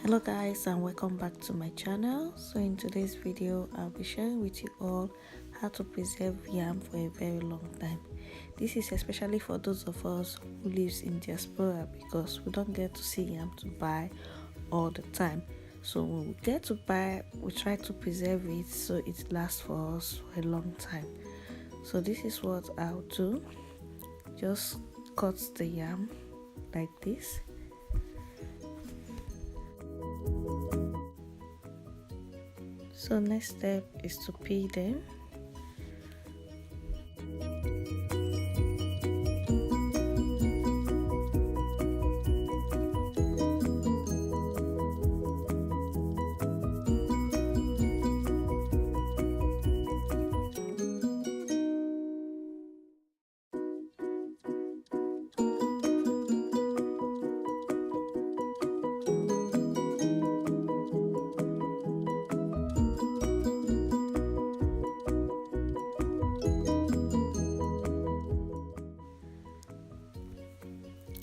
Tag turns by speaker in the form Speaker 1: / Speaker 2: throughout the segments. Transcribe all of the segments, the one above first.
Speaker 1: Hello guys, and welcome back to my channel. So in today's video I'll be sharing with you all how to preserve yam for a very long time. This is especially for those of us who lives in diaspora, because we don't get to see yam to buy all the time. So when we get to buy, we try to preserve it so it lasts for us for a long time. So this is what I'll do. Just cut the yam like this. So next step is to peel them.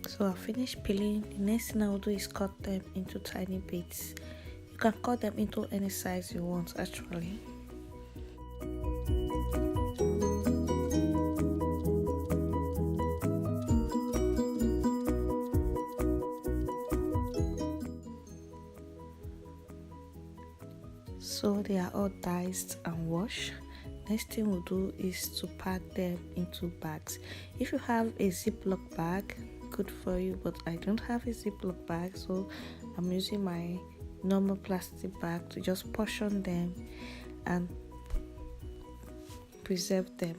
Speaker 1: So I finished peeling. The next thing I'll do is cut them into tiny bits. You can cut them into any size you want actually. So they are all diced and washed. Next thing we'll do is to pack them into bags. If you have a Ziploc bag, good for you, but I don't have a Ziploc bag, so I'm using my normal plastic bag to just portion them and preserve them.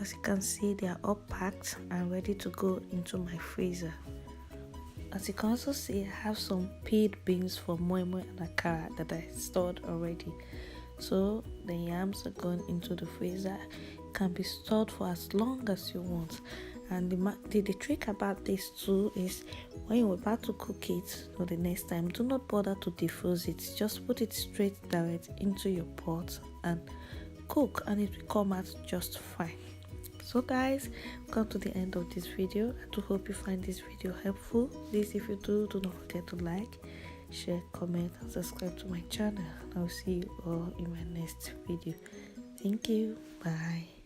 Speaker 1: As you can see, they are all packed and ready to go into my freezer. As you can also see, I have some peeled beans for moi moi and akara that I stored already. So the yams are going into the freezer. It can be stored for as long as you want. And the trick about this too is when you're about to cook it or the next time, do not bother to defrost it. Just put it straight direct into your pot and cook, and it will come out just fine. So guys, we've come to the end of this video. I do hope you find this video helpful. Please, if you do not forget to like, share, comment and subscribe to my channel. I'll see you all in my next video. Thank you. Bye.